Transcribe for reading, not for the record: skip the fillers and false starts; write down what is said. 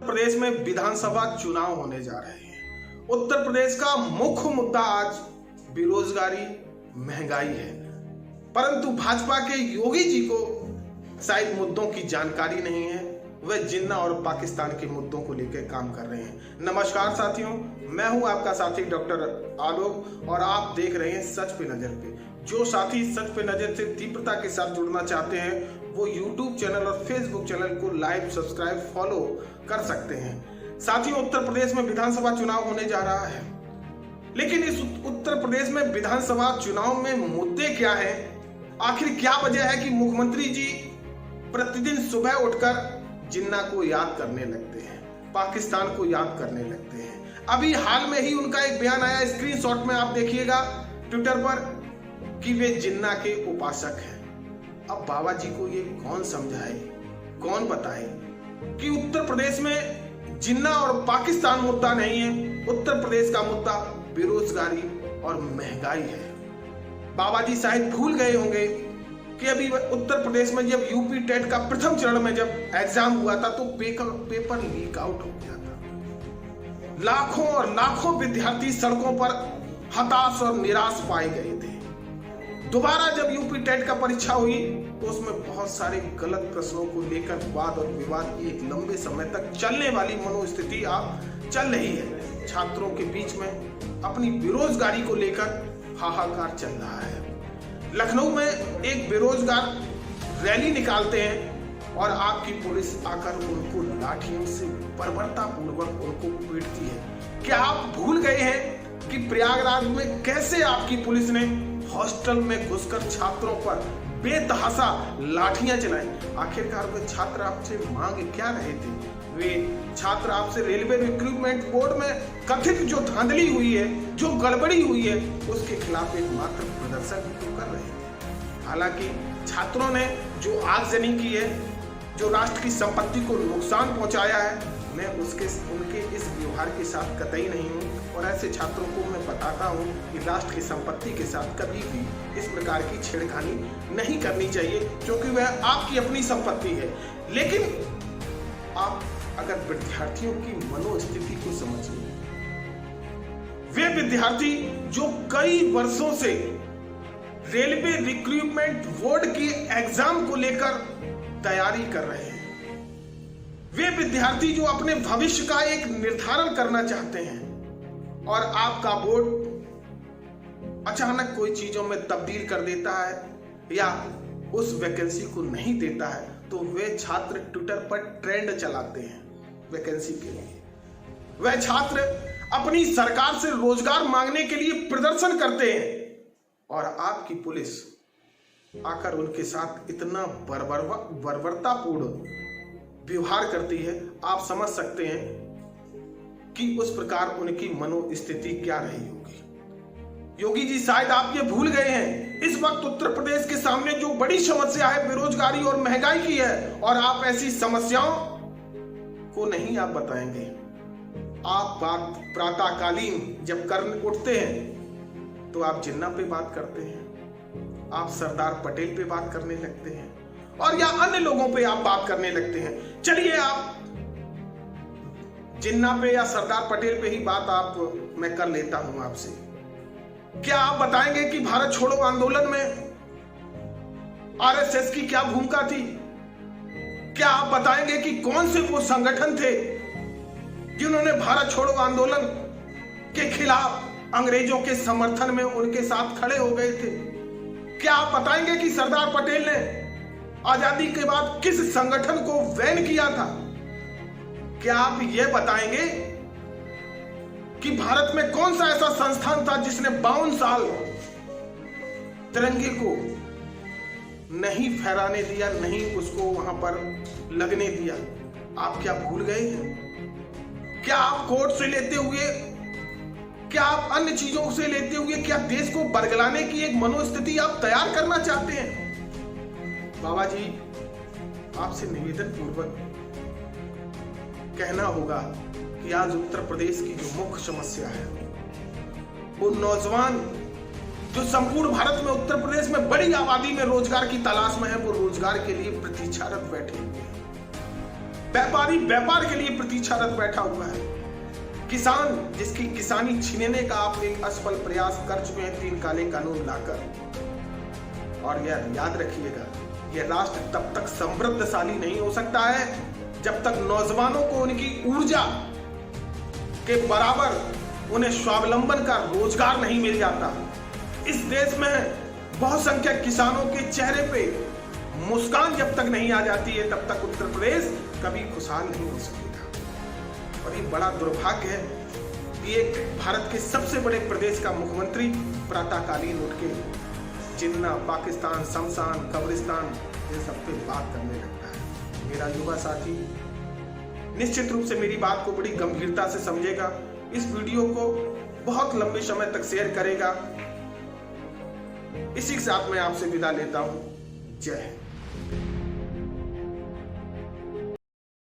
प्रदेश में विधानसभा चुनाव होने जा रहे हैं। उत्तर प्रदेश का मुख्य मुद्दा आज बेरोजगारी, महंगाई है, परंतु भाजपा के योगी जी को शायद मुद्दों की जानकारी नहीं है। वह जिन्ना और पाकिस्तान के मुद्दों को लेकर काम कर रहे हैं। नमस्कार साथियों, मैं हूं आपका साथी डॉक्टर आलोक और आप देख रहे हैं सच पे नजर पे। जो साथी सच पे नजर से तीव्रता के साथ जुड़ना चाहते हैं वो यूट्यूब चैनल और फेसबुक चैनल को लाइक, सब्सक्राइब, फॉलो कर सकते हैं। साथियों, उत्तर प्रदेश में विधानसभा चुनाव होने जा रहा है, लेकिन इस उत्तर प्रदेश में विधानसभा चुनाव में मुद्दे क्या है? आखिर क्या वजह है कि मुख्यमंत्री जी प्रतिदिन सुबह उठकर जिन्ना को याद करने लगते हैं, पाकिस्तान को याद करने लगते हैं? अभी हाल में ही उनका एक बयान आया, स्क्रीनशॉट में आप देखिएगा ट्विटर पर, कि वे जिन्ना के उपासक हैं। अब बाबा जी को ये कौन समझाए, कौन बताए कि उत्तर प्रदेश में जिन्ना और पाकिस्तान मुद्दा नहीं है, उत्तर प्रदेश का मुद्दा बेरोजगारी और महंगाई है। बाबा जी शायद भूल गए होंगे कि अभी उत्तर प्रदेश में जब यूपी टेट का प्रथम चरण में जब एग्जाम हुआ था तो पेपर लीक आउट हो गया था। लाखों और लाखों विद्यार्थी सड़कों पर हताश और निराश पाए गए थे। दोबारा जब यूपी टेट का परीक्षा हुई तो उसमें बहुत सारे गलत प्रश्नों को लेकर वाद और विवाद की एक लंबे समय तक चलने वाली मनोस्थिति आप चल रही है। छात्रों के बीच में अपनी बेरोजगारी को लेकर हाहाकार चल रहा है। लखनऊ में एक बेरोजगार रैली निकालते हैं और आपकी पुलिस आकर उनको लाठियों से बर्बरतापूर्वक उनको पीटती है। क्या आप भूल गए हैं कि प्रयागराज में कैसे आपकी पुलिस ने हॉस्टल में घुसकर छात्रों पर बेतहाशा लाठियां चलाई? आखिरकार वे छात्र आपसे मांग क्या रहे थे? वे छात्र आपसे रेलवे रिक्रूटमेंट बोर्ड में कथित जो धांधली हुई है, जो गड़बड़ी हुई है, उसके खिलाफ एक मात्र प्रदर्शन तो कर रहे थे। हालांकि छात्रों ने जो आगजनी की है, जो राष्ट्र की संपत्ति को नुकसान पहुंचाया है, मैं उनके इस व्यवहार के साथ कतई नहीं हूं और ऐसे छात्रों को मैं बताता हूं कि राष्ट्र की संपत्ति के साथ कभी भी इस प्रकार की छेड़खानी नहीं करनी चाहिए, क्योंकि वह आपकी अपनी संपत्ति है। लेकिन आप अगर विद्यार्थियों की मनोस्थिति को समझिए, वे विद्यार्थी जो कई वर्षों से रेलवे रिक्रूटमेंट बोर्ड की एग्जाम को लेकर तैयारी कर रहे हैं, वे विद्यार्थी जो अपने भविष्य का एक निर्धारण करना चाहते हैं और आपका बोर्ड अचानक कोई चीजों में तब्दील कर देता है या उस वैकेंसी को नहीं देता है, तो वे छात्र ट्विटर पर ट्रेंड चलाते हैं वैकेंसी के लिए। वे छात्र अपनी सरकार से रोजगार मांगने के लिए प्रदर्शन करते हैं और आपकी पुलिस आकर उनके साथ इतना बर्बरतापूर्ण व्यवहार करती है। आप समझ सकते हैं कि उस प्रकार उनकी मनोस्थिति क्या रही होगी। योगी जी, शायद आप ये भूल गए हैं, इस वक्त उत्तर प्रदेश के सामने जो बड़ी समस्या है बेरोजगारी और महंगाई की है, और आप ऐसी समस्याओं को नहीं आप बताएंगे। आप बात प्रातःकालीन जब कर उठते हैं तो आप जिन्ना पे बात करते हैं, आप सरदार पटेल पे बात करने लगते हैं और या अन्य लोगों पे आप बात करने लगते हैं। चलिए, आप जिन्ना पे या सरदार पटेल पे ही बात मैं कर लेता हूं आपसे। क्या आप बताएंगे कि भारत छोड़ो आंदोलन में आरएसएस की क्या भूमिका थी? क्या आप बताएंगे कि कौन से वो संगठन थे जिन्होंने भारत छोड़ो आंदोलन के खिलाफ अंग्रेजों के समर्थन में उनके साथ खड़े हो गए थे? क्या आप बताएंगे कि सरदार पटेल ने आजादी के बाद किस संगठन को बैन किया था? क्या आप यह बताएंगे कि भारत में कौन सा ऐसा संस्थान था जिसने 52 साल तिरंगे को नहीं फहराने दिया, नहीं उसको वहां पर लगने दिया? आप क्या भूल गए हैं? क्या आप कोर्ट से लेते हुए, क्या आप अन्य चीजों से लेते हुए, क्या देश को बरगलाने की एक मनोस्थिति आप तैयार करना चाहते हैं? बाबा जी, आपसे निवेदन पूर्वक कहना होगा कि आज उत्तर प्रदेश की जो मुख्य समस्या है, वो नौजवान जो संपूर्ण भारत में उत्तर प्रदेश में बड़ी आबादी में रोजगार की तलाश में है, वो रोजगार के लिए प्रतीक्षारत बैठे हुए हैं। व्यापारी व्यापार के लिए प्रतीक्षारत बैठा हुआ है। किसान जिसकी किसानी छीनने का आप एक असफल प्रयास कर चुके हैं 3 काले कानून लाकर। और यह याद रखिएगा, यह राष्ट्र तब तक समृद्धशाली नहीं हो सकता है जब तक नौजवानों को उनकी ऊर्जा के बराबर उन्हें स्वावलंबन का रोजगार नहीं मिल जाता। इस देश में बहुसंख्यक किसानों के चेहरे पे मुस्कान जब तक नहीं आ जाती है तब तक उत्तर प्रदेश कभी खुशहाल नहीं हो सकेगा। और ये बड़ा दुर्भाग्य है कि एक भारत के सबसे बड़े प्रदेश का मुख्यमंत्री प्रातःकालीन उठ के जिन्ना, पाकिस्तान, शमशान, कब्रिस्तान ये सब पे बात करने लगता है। मेरा युवा साथी निश्चित रूप से मेरी बात को बड़ी गंभीरता से समझेगा, इस वीडियो को बहुत लंबे समय तक शेयर करेगा। इसी के साथ मैं आपसे विदा लेता हूं। जय हिंद।